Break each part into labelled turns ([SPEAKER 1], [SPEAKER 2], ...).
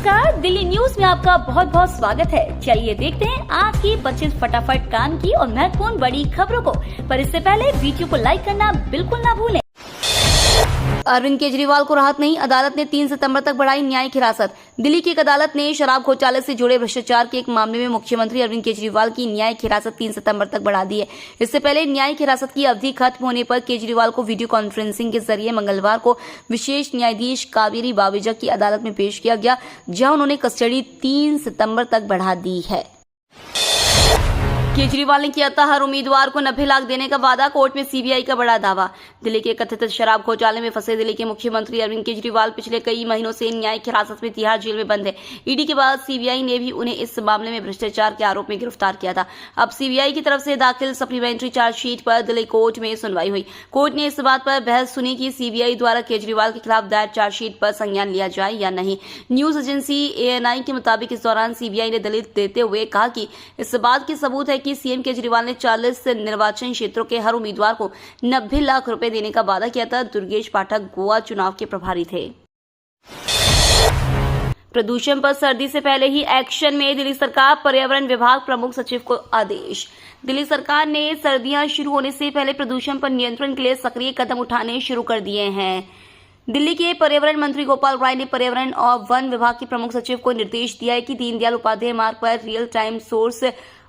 [SPEAKER 1] नमस्कार, दिल्ली न्यूज में आपका बहुत बहुत स्वागत है। चलिए देखते हैं आज की 25 फटाफट काम की और महत्वपूर्ण बड़ी खबरों को। पर इससे पहले वीडियो को लाइक करना बिल्कुल ना भूलें। अरविंद केजरीवाल को राहत नहीं, अदालत ने 3 सितंबर तक बढ़ाई न्यायिक हिरासत। दिल्ली की एक अदालत ने शराब घोटाले से जुड़े भ्रष्टाचार के एक मामले में मुख्यमंत्री अरविंद केजरीवाल की न्यायिक हिरासत 3 सितंबर तक बढ़ा दी है। इससे पहले न्यायिक हिरासत की अवधि खत्म होने पर केजरीवाल को वीडियो कॉन्फ्रेंसिंग के जरिए मंगलवार को विशेष न्यायाधीश कावेरी बावेजा की अदालत में पेश किया गया, जहां उन्होंने कस्टडी 3 सितंबर तक बढ़ा दी है। केजरीवाल ने किया था हर उम्मीदवार को 90 लाख देने का वादा, कोर्ट में सीबीआई का बड़ा दावा। दिल्ली के कथित शराब घोटाले में फंसे दिल्ली के मुख्यमंत्री अरविंद केजरीवाल पिछले कई महीनों से न्यायिक हिरासत में तिहाड़ जेल में बंद है। ईडी के बाद सीबीआई ने भी उन्हें इस मामले में भ्रष्टाचार के आरोप में गिरफ्तार किया था। अब सीबीआई की तरफ से दाखिल सप्लीमेंट्री चार्जशीट पर दिल्ली कोर्ट में सुनवाई हुई। कोर्ट ने इस बात पर बहस सुनी कि सीबीआई द्वारा केजरीवाल के खिलाफ दायर चार्जशीट पर संज्ञान लिया जाए या नहीं। न्यूज एजेंसी एएनआई के मुताबिक इस दौरान सीबीआई ने दलील देते हुए कहा कि इस बात के सबूत है कि सीएम केजरीवाल ने 40 निर्वाचन क्षेत्रों के हर उम्मीदवार को 90 लाख रुपए देने का वादा किया था। दुर्गेश पाठक गोवा चुनाव के प्रभारी थे। प्रदूषण पर सर्दी से पहले ही एक्शन में दिल्ली सरकार, पर्यावरण विभाग प्रमुख सचिव को आदेश। दिल्ली सरकार ने सर्दियां शुरू होने से पहले प्रदूषण पर नियंत्रण के लिए सक्रिय कदम उठाने शुरू कर दिए हैं। दिल्ली के पर्यावरण मंत्री गोपाल राय ने पर्यावरण और वन विभाग के प्रमुख सचिव को निर्देश दिया है कि दीनदयाल उपाध्याय मार्ग पर रियल टाइम सोर्स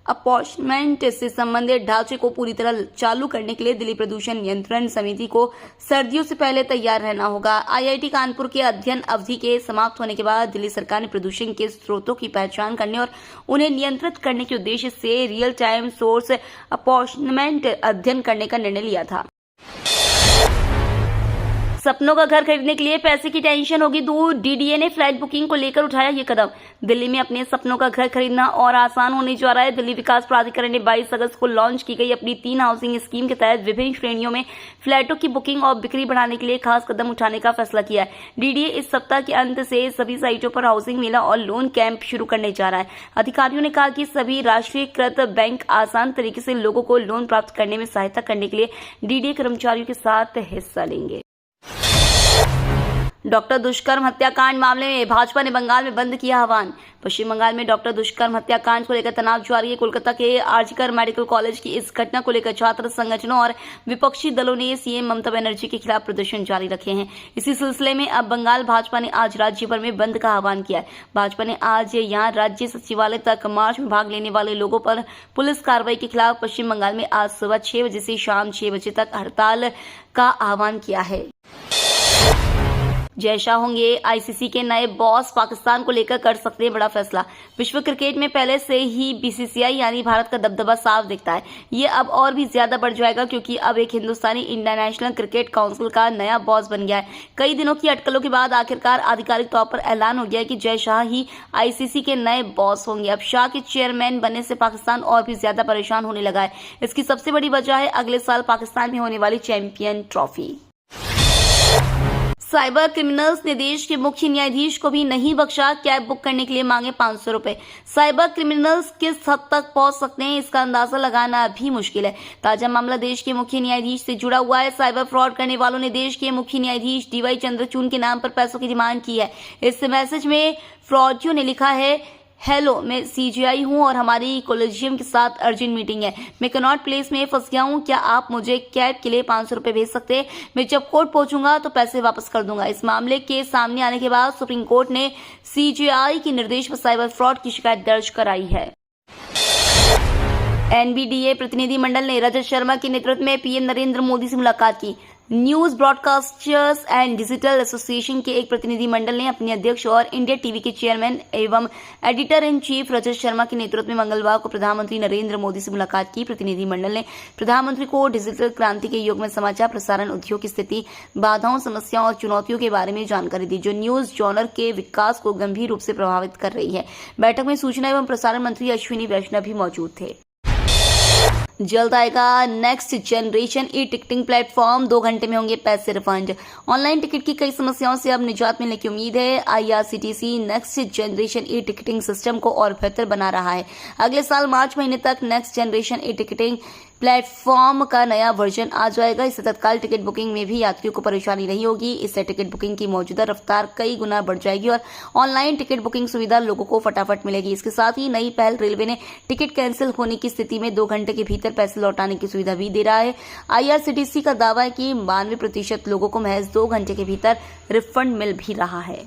[SPEAKER 1] अपॉइंटमेंट से संबंधित ढांचे को पूरी तरह चालू करने के लिए दिल्ली प्रदूषण नियंत्रण समिति को सर्दियों से पहले तैयार रहना होगा। आईआईटी कानपुर के अध्ययन अवधि के समाप्त होने के बाद दिल्ली सरकार ने प्रदूषण के स्रोतों की पहचान करने और उन्हें नियंत्रित करने के उद्देश्य से रियल टाइम सोर्स अपॉइंटमेंट अध्ययन करने का निर्णय लिया था। सपनों का घर खरीदने के लिए पैसे की टेंशन होगी दूर, डीडीए ने फ्लैट बुकिंग को लेकर उठाया ये कदम। दिल्ली में अपने सपनों का घर खरीदना और आसान होने जा रहा है। दिल्ली विकास प्राधिकरण ने 22 अगस्त को लॉन्च की गई अपनी 3 हाउसिंग स्कीम के तहत विभिन्न श्रेणियों में फ्लैटों की बुकिंग और बिक्री बढ़ाने के लिए खास कदम उठाने का फैसला किया है। डीडीए इस सप्ताह के अंत से सभी साइटों पर हाउसिंग मेला और लोन कैंप शुरू करने जा रहा है। अधिकारियों ने कहा कि सभी राष्ट्रीयकृत बैंक आसान तरीके से लोगों को लोन प्राप्त करने में सहायता करने के लिए डीडीए कर्मचारियों के साथ हिस्सा लेंगे। डॉक्टर दुष्कर्म हत्याकांड मामले में भाजपा ने बंगाल में बंद किया आह्वान। पश्चिम बंगाल में डॉक्टर दुष्कर्म हत्याकांड को लेकर तनाव जारी है। कोलकाता के आरजीकर मेडिकल कॉलेज की इस घटना को लेकर छात्र संगठनों और विपक्षी दलों ने सीएम ममता बनर्जी के खिलाफ प्रदर्शन जारी रखे हैं। इसी सिलसिले में अब बंगाल भाजपा ने आज राज्य भर में बंद का आह्वान किया है। भाजपा ने आज यहां राज्य सचिवालय तक मार्च में भाग लेने वाले लोगों पर पुलिस कार्रवाई के खिलाफ पश्चिम बंगाल में आज सुबह 6 बजे से शाम 6 बजे तक हड़ताल का आह्वान किया है। जय शाह होंगे आईसीसी के नए बॉस, पाकिस्तान को लेकर कर सकते हैं बड़ा फैसला। विश्व क्रिकेट में पहले से ही बीसीसीआई यानी भारत का दबदबा साफ दिखता है। ये अब और भी ज्यादा बढ़ जाएगा क्योंकि अब एक हिंदुस्तानी इंटरनेशनल क्रिकेट काउंसिल का नया बॉस बन गया है। कई दिनों की अटकलों के बाद आखिरकार आधिकारिक तौर पर ऐलान हो गया है कि जय शाह ही आईसीसी के नए बॉस होंगे। अब शाह के चेयरमैन बनने से पाकिस्तान और भी ज्यादा परेशान होने लगा है। इसकी सबसे बड़ी वजह है अगले साल पाकिस्तान में होने वाली चैंपियन ट्रॉफी। साइबर क्रिमिनल्स ने देश के मुख्य न्यायाधीश को भी नहीं बख्शा, कैब बुक करने के लिए मांगे 500 रुपए। साइबर क्रिमिनल्स किस हद तक पहुंच सकते हैं इसका अंदाजा लगाना भी मुश्किल है। ताजा मामला देश के मुख्य न्यायाधीश से जुड़ा हुआ है। साइबर फ्रॉड करने वालों ने देश के मुख्य न्यायाधीश डीवाई चंद्रचूड़ के नाम पर पैसों की डिमांड की है। इस मैसेज में फ्रॉडियो ने लिखा है, हेलो, मैं सीजीआई हूं और हमारी कोलेजियम के साथ अर्जेंट मीटिंग है। मैं कनॉट प्लेस में फंस गया हूं। क्या आप मुझे कैब के लिए 500 रुपए भेज सकते हैं? मैं जब कोर्ट पहुंचूंगा तो पैसे वापस कर दूंगा। इस मामले के सामने आने के बाद सुप्रीम कोर्ट ने सीजीआई के निर्देश पर साइबर फ्रॉड की शिकायत दर्ज कराई है। एनबीडीए प्रतिनिधि मंडल ने रजत शर्मा के नेतृत्व में पीएम नरेंद्र मोदी से मुलाकात की। News broadcasters and digital association के एक प्रतिनिधि मंडल ने अपने अध्यक्ष और इंडिया टीवी के चेयरमैन एवं editor in chief Rajat Sharma के नेतृत्व में मंगलवार को प्रधानमंत्री नरेंद्र मोदी से मुलाकात की। प्रतिनिधि मंडल ने प्रधानमंत्री को डिजिटल क्रांति के युग में समाचार प्रसारण उद्योग की स्थिति, बाधाओं, समस्याओं और चुनौतियों के बारे में जानकारी दी, जो न्यूज जॉनर के विकास को गंभीर रूप से प्रभावित कर रही है। बैठक में सूचना एवं प्रसारण मंत्री अश्विनी वैष्णव भी मौजूद थे। जल्द आएगा next generation e ticketing platform, 2 घंटे में होंगे पैसे रिफंड। ऑनलाइन टिकट की कई समस्याओं से अब निजात मिलने की उम्मीद है। IRCTC next generation e ticketing system को और बेहतर बना रहा है। अगले साल मार्च महीने तक next generation e ticketing platform का नया वर्जन आ जाएगा। इससे तत्काल टिकट बुकिंग में भी यात्रियों को परेशानी नहीं होगी। इससे टिकट बुकिंग की मौजूदा रफ्तार कई गुना बढ़ जाएगी और ऑनलाइन टिकट बुकिंग सुविधा लोगों को फटाफट मिलेगी। इसके साथ ही नई पहल रेलवे ने टिकट कैंसिल होने की स्थिति में 2 घंटे के भीतर पैसे लौटाने की सुविधा भी दे रहा है। IRCTC का दावा है कि 92% लोगों को महज 2 घंटे के भीतर रिफंड मिल भी रहा है।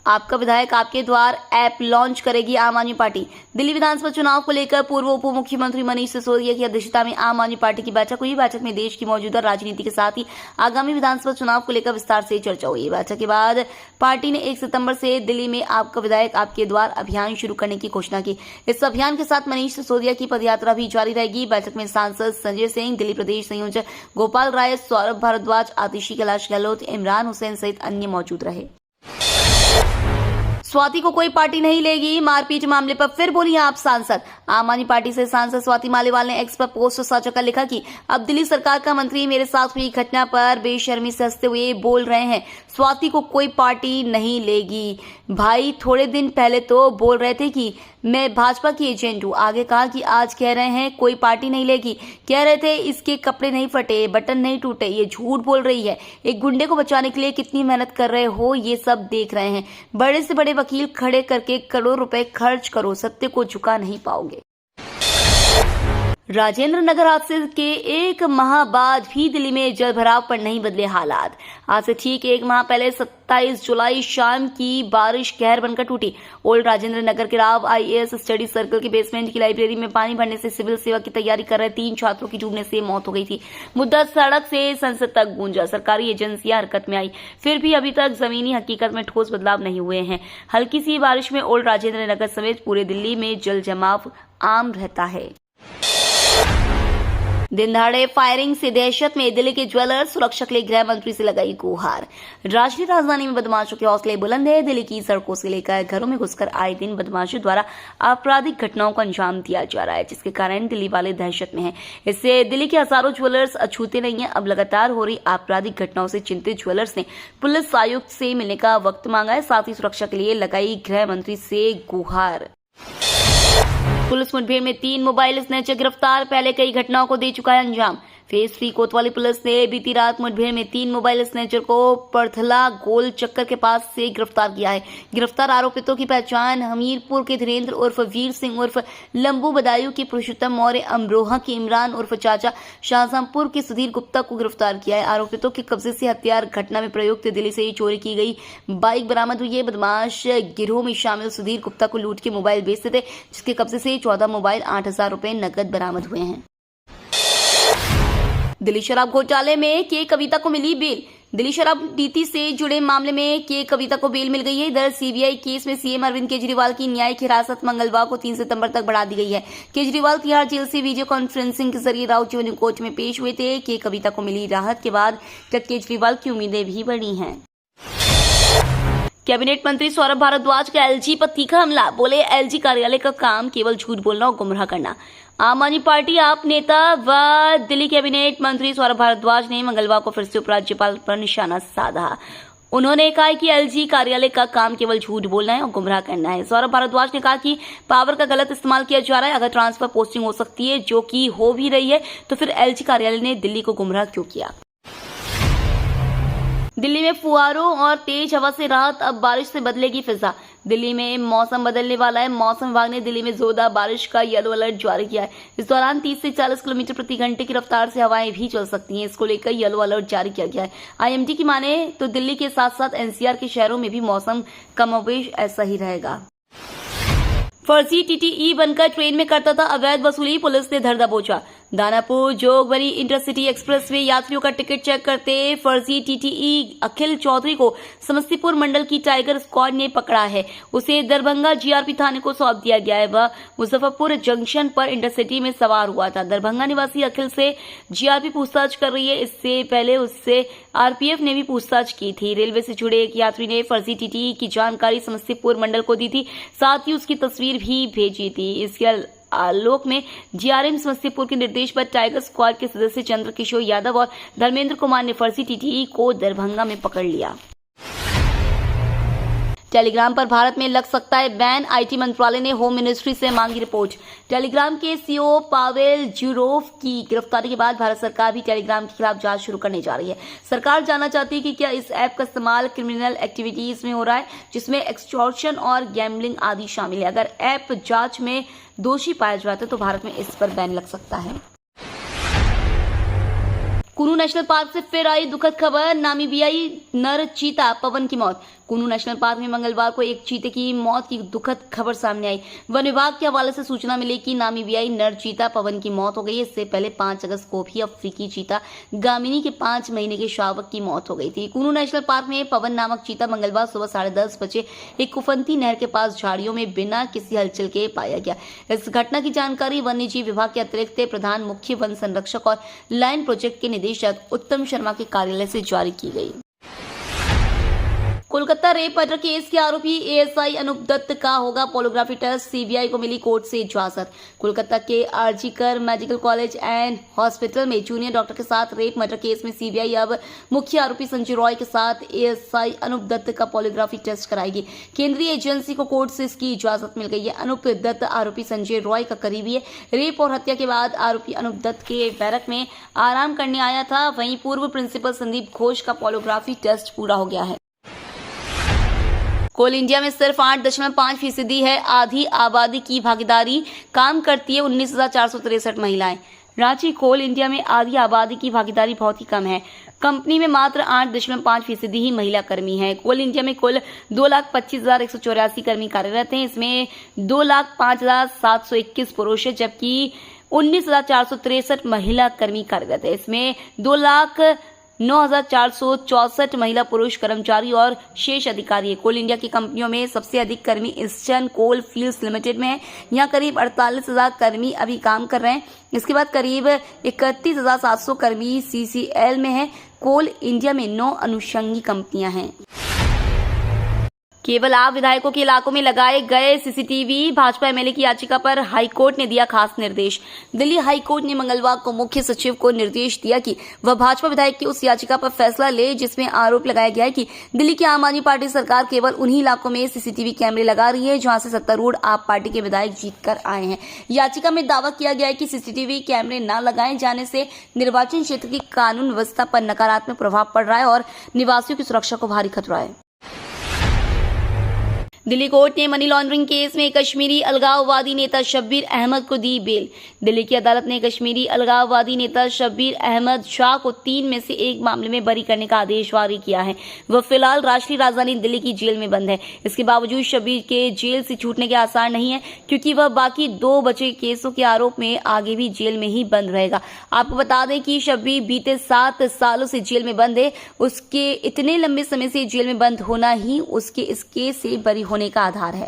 [SPEAKER 1] आपका विधायक आपके द्वार ऐप लॉन्च करेगी आम आदमी पार्टी। दिल्ली विधानसभा चुनाव को लेकर पूर्व उप मुख्यमंत्री मनीष सिसोदिया की अध्यक्षता में आम आदमी पार्टी की बैठक हुई। बैठक में देश की मौजूदा राजनीति के साथ ही आगामी विधानसभा चुनाव को लेकर विस्तार से चर्चा हुई। बैठक के बाद पार्टी ने 1 सितंबर से दिल्ली में आपका विधायक आपके द्वार अभियान शुरू करने की घोषणा की। इस अभियान के साथ मनीष सिसोदिया की पदयात्रा भी जारी रहेगी। बैठक में सांसद संजय सिंह, दिल्ली प्रदेश संयोजक गोपाल राय, सौरभ भारद्वाज, आतिशी कैलाश गहलोत, इमरान हुसैन सहित अन्य मौजूद रहे। स्वाति को कोई पार्टी नहीं लेगी, मारपीट मामले पर फिर बोली आप सांसद। आम आदमी पार्टी से सांसद स्वाति मालीवाल ने एक्स पर पोस्ट साझा कर लिखा कि अब दिल्ली सरकार का मंत्री मेरे साथ हुई घटना पर बेशर्मी से हंसते हुए बोल रहे हैं, स्वाति को कोई पार्टी नहीं लेगी। भाई थोड़े दिन पहले तो बोल रहे थे कि मैं भाजपा की एजेंट हूँ, आगे कहा कि आज कह रहे हैं कोई पार्टी नहीं लेगी। कह रहे थे इसके कपड़े नहीं फटे, बटन नहीं टूटे, ये झूठ बोल रही है। एक गुंडे को बचाने के लिए कितनी मेहनत कर रहे हो ये सब देख रहे हैं। बड़े से बड़े वकील खड़े करके करोड़ रुपए खर्च करो, सत्य को झुका नहीं पाओगे। राजेंद्र नगर हादसे के 1 माह बाद भी दिल्ली में जलभराव पर नहीं बदले हालात। आज से ठीक 1 माह पहले 27 जुलाई शाम की बारिश कहर बनकर टूटी। ओल्ड राजेंद्र नगर के राव IAS स्टडी सर्कल के बेसमेंट की लाइब्रेरी में पानी भरने से सिविल सेवा की तैयारी कर रहे 3 छात्रों की डूबने से मौत हो गई थी। मुद्दा सड़क से संसद तक गूंजा, सरकारी एजेंसियां हरकत में आई, फिर भी अभी तक जमीनी हकीकत में ठोस बदलाव नहीं हुए हैं। हल्की सी बारिश में ओल्ड राजेंद्र नगर समेत पूरे दिल्ली में जल जमाव आम रहता है। दिन दहाड़े फायरिंग से दहशत में दिल्ली के ज्वेलर्स, सुरक्षा के लिए गृह मंत्री से लगाई गुहार। राष्ट्रीय राजधानी में बदमाशों के हौसले बुलंद है। दिल्ली की सड़कों से लेकर घरों में घुसकर आए दिन बदमाशों द्वारा आपराधिक घटनाओं को अंजाम दिया जा रहा है, जिसके कारण दिल्ली वाले दहशत में हैं। इससे दिल्ली के हजारों ज्वेलर्स अछूते नहीं है। अब लगातार हो रही आपराधिक घटनाओं से चिंतित ज्वेलर्स ने पुलिस आयुक्त से मिलने का वक्त मांगा है। साथ ही सुरक्षा के लिए लगाई गृह मंत्री से गुहार। पुलिस मुठभेड़ में 3 मोबाइल स्नैचर गिरफ्तार, पहले कई घटनाओं को दे चुका है अंजाम। फेज 3 कोतवाली पुलिस ने बीती रात मुठभेड़ में 3 मोबाइल स्नैचर को परथला गोल चक्कर के पास से गिरफ्तार किया है। गिरफ्तार आरोपितों की पहचान हमीरपुर के धीरेन्द्र उर्फ वीर सिंह उर्फ लंबू, बदायूं के पुरुषोत्तम मौर्य, अमरोहा के इमरान उर्फ चाचा, शाहजहांपुर के सुधीर गुप्ता को गिरफ्तार किया है। आरोपितों के कब्जे से हथियार, घटना में प्रयुक्त दिल्ली से चोरी की गई बाइक बरामद हुई है। बदमाश गिरोह में शामिल सुधीर गुप्ता को लूट के मोबाइल बेचते थे, जिसके कब्जे से 14 मोबाइल, 8,000 रुपए नकद बरामद हुए हैं। दिल्ली शराब घोटाले में के कविता को मिली बेल। दिल्ली शराब नीति से जुड़े मामले में के कविता को बेल मिल गई है। इधर सीबीआई केस में सीएम अरविंद केजरीवाल की न्यायिक हिरासत मंगलवार को 3 सितंबर तक बढ़ा दी गई है। केजरीवाल तिहाड़ जेल से वीडियो कॉन्फ्रेंसिंग के जरिए राउत रेवेन्यू कोर्ट में पेश हुए थे। के कविता को मिली राहत के बाद केजरीवाल की उम्मीदें भी बढ़ी हैं। कैबिनेट मंत्री सौरभ भारद्वाज का LG पर तीखा हमला, बोले LG कार्यालय का काम केवल झूठ बोलना और गुमराह करना। आम आदमी पार्टी आप नेता व दिल्ली कैबिनेट मंत्री सौरभ भारद्वाज ने मंगलवार को फिर से उपराज्यपाल पर निशाना साधा। उन्होंने कहा कि LG कार्यालय का काम केवल झूठ बोलना है और गुमराह करना है। सौरभ भारद्वाज ने कहा कि पावर का गलत इस्तेमाल किया जा रहा है। अगर ट्रांसफर पोस्टिंग हो सकती है, जो कि हो भी रही है, तो फिर LG कार्यालय ने दिल्ली को गुमराह क्यों किया। दिल्ली में फुहारों और तेज हवा से राहत, अब बारिश से बदलेगी फिजा। दिल्ली में मौसम बदलने वाला है। मौसम विभाग ने दिल्ली में जोरदार बारिश का येलो अलर्ट जारी किया है। इस दौरान 30 से 40 किलोमीटर प्रति घंटे की रफ्तार से हवाएं भी चल सकती हैं। इसको लेकर येलो अलर्ट जारी किया गया है। IMD की माने तो दिल्ली के साथ साथ NCR के शहरों में भी मौसम कमोबेश ऐसा ही रहेगा। फर्जी TTE बनकर ट्रेन में करता था अवैध वसूली, पुलिस ने धर दबोचा। दानापुर जोगबनी इंटरसिटी एक्सप्रेस में यात्रियों का टिकट चेक करते फर्जी TTE अखिल चौधरी को समस्तीपुर मंडल की टाइगर स्क्वाड ने पकड़ा है। उसे दरभंगा GRP थाने को सौंप दिया गया है। वह मुजफ्फरपुर जंक्शन पर इंटरसिटी में सवार हुआ था। दरभंगा निवासी अखिल से GRP पूछताछ कर रही है। इससे पहले उससे RPF ने भी पूछताछ की थी। रेलवे से जुड़े एक यात्री ने फर्जी TTE की जानकारी समस्तीपुर मंडल को दी थी, साथ ही उसकी तस्वीर भी भेजी थी। इसके आलोक में GRM समस्तीपुर के निर्देश पर टाइगर स्क्वाड के सदस्य चंद्रकिशोर यादव और धर्मेंद्र कुमार ने फर्जी TTE को दरभंगा में पकड़ लिया। टेलीग्राम पर भारत में लग सकता है बैन, आईटी मंत्रालय ने होम मिनिस्ट्री से मांगी रिपोर्ट। टेलीग्राम के सीईओ पावेल ज्यूरोव की गिरफ्तारी के बाद भारत सरकार भी टेलीग्राम के खिलाफ जांच शुरू करने जा रही है। सरकार जानना चाहती है कि क्या इस ऐप का इस्तेमाल क्रिमिनल एक्टिविटीज में हो रहा है, जिसमें एक्सटॉर्शन और गैम्बलिंग आदि शामिल है। अगर ऐप जांच में दोषी पाया जाता है तो भारत में इस पर बैन लग सकता है। कुनू नेशनल पार्क से फिर आई दुखद खबर, नामीबियाई नर चीता पवन की मौत। कुनू नेशनल पार्क में मंगलवार को एक चीते की मौत की दुखद खबर सामने आई। वन विभाग के हवाले से सूचना मिली कि नामीबियाई नर चीता पवन की मौत हो गई। इससे पहले 5 अगस्त को भी अफ्रीकी चीता गामिनी के 5 महीने के शावक की मौत हो गई थी। कुनू नेशनल पार्क में पवन नामक चीता मंगलवार सुबह 10:30 बजे एक कुफंती नहर के पास झाड़ियों में बिना किसी हलचल के पाया गया। इस घटना की जानकारी वन्यजीव विभाग के अतिरिक्त प्रधान मुख्य वन संरक्षक और लायन प्रोजेक्ट के निदेशक उत्तम शर्मा के कार्यालय से जारी की गई। कोलकाता रेप मर्डर केस के आरोपी एएसआई अनूप दत्त का होगा पॉलीग्राफी टेस्ट, सीबीआई को मिली कोर्ट से इजाजत। कोलकाता के RG Kar medical college and hospital में जूनियर डॉक्टर के साथ रेप मर्डर केस में सीबीआई अब मुख्य आरोपी संजय रॉय के साथ एएसआई अनूप दत्त का पॉलीग्राफी टेस्ट कराएगी। केंद्रीय एजेंसी को कोर्ट से इसकी इजाजत मिल गई है। अनूप दत्त आरोपी संजय रॉय का करीबी है। रेप और हत्या के बाद आरोपी अनूप दत्त के बैरक में आराम करने आया था। वहीं पूर्व प्रिंसिपल संदीप घोष का पॉलीग्राफी टेस्ट पूरा हो गया है। कोल इंडिया में सिर्फ 8.5% है आधी आबादी की भागीदारी, काम करती है 19,463 महिलाएं। रांची कोल इंडिया में आधी आबादी की भागीदारी बहुत ही कम है। कंपनी में मात्र 8.5% ही महिला कर्मी हैं। कोल इंडिया में कुल 2,25,184 कर्मी कार्यरत हैं। इसमें 2,05,721 पुरुष है, जबकि 19,463 महिला कर्मी कार्यरत है। इसमें 2,09,464 महिला पुरुष कर्मचारी और शेष अधिकारी है। कोल इंडिया की कंपनियों में सबसे अधिक कर्मी ईस्टर्न कोल फील्ड्स लिमिटेड में है। यहाँ करीब 48,000 कर्मी अभी काम कर रहे हैं। इसके बाद करीब 31,700 कर्मी सीसीएल में है। कोल इंडिया में 9 अनुषंगी कंपनियां हैं। केवल आप विधायकों के इलाकों में लगाए गए सीसीटीवी, भाजपा एमएलए की याचिका पर हाईकोर्ट ने दिया खास निर्देश। दिल्ली हाईकोर्ट ने मंगलवार को मुख्य सचिव को निर्देश दिया कि वह भाजपा विधायक की उस याचिका पर फैसला ले जिसमें आरोप लगाया गया है कि दिल्ली की आम आदमी पार्टी सरकार केवल उन्हीं इलाकों में सीसीटीवी कैमरे लगा रही है जहां से सत्तारूढ़ आप पार्टी के विधायक जीतकर आए हैं। याचिका में दावा किया गया है कि सीसीटीवी कैमरे न लगाए जाने से निर्वाचन क्षेत्र की कानून व्यवस्था पर नकारात्मक प्रभाव पड़ रहा है और निवासियों की सुरक्षा को भारी खतरा है। दिल्ली कोर्ट ने मनी लॉन्ड्रिंग केस में कश्मीरी अलगाववादी नेता शब्बीर अहमद को दी बेल। दिल्ली की अदालत ने कश्मीरी अलगाववादी नेता शब्बीर अहमद शाह को 3 में से 1 मामले में बरी करने का आदेश जारी किया है। वह फिलहाल राष्ट्रीय राजधानी दिल्ली की जेल में बंद है। इसके बावजूद शब्बीर के जेल से छूटने के आसार नहीं है, क्योंकि वह बाकी 2 बचे केसों के आरोप में आगे भी जेल में ही बंद रहेगा। आपको बता दें कि शब्बीर बीते 7 सालों से जेल में बंद है। उसके इतने लंबे समय से जेल में बंद होना ही उसके इस केस से बरी होने का आधार है।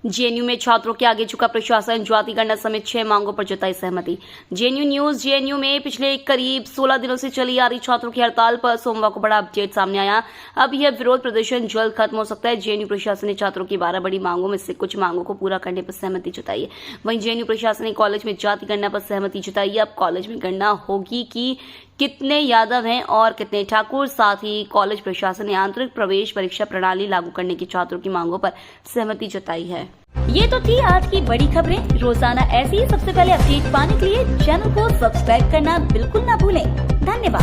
[SPEAKER 1] जेएनयू में छात्रों के आगे झुका प्रशासन, जाति गणना समेत 6 मांगों पर जताई सहमति। जेएनयू न्यूज, जेएनयू में पिछले करीब 16 दिनों से चली आ रही छात्रों की हड़ताल पर सोमवार को बड़ा अपडेट सामने आया। अब यह विरोध प्रदर्शन जल्द खत्म हो सकता है। जेएनयू प्रशासन ने छात्रों की 12 बड़ी मांगों में से कुछ मांगों को पूरा करने पर सहमति जताई है। वहीं जेएनयू प्रशासन ने कॉलेज में जाति गणना पर सहमति जताई है। अब कॉलेज में गणना होगी कि कितने यादव हैं और कितने ठाकुर। साथ ही कॉलेज प्रशासन ने आंतरिक प्रवेश परीक्षा प्रणाली लागू करने की छात्रों की मांगों पर सहमति जताई है। ये तो थी आज की बड़ी खबरें। रोजाना ऐसी ही सबसे पहले अपडेट पाने के लिए चैनल को सब्सक्राइब करना बिल्कुल ना भूलें। धन्यवाद।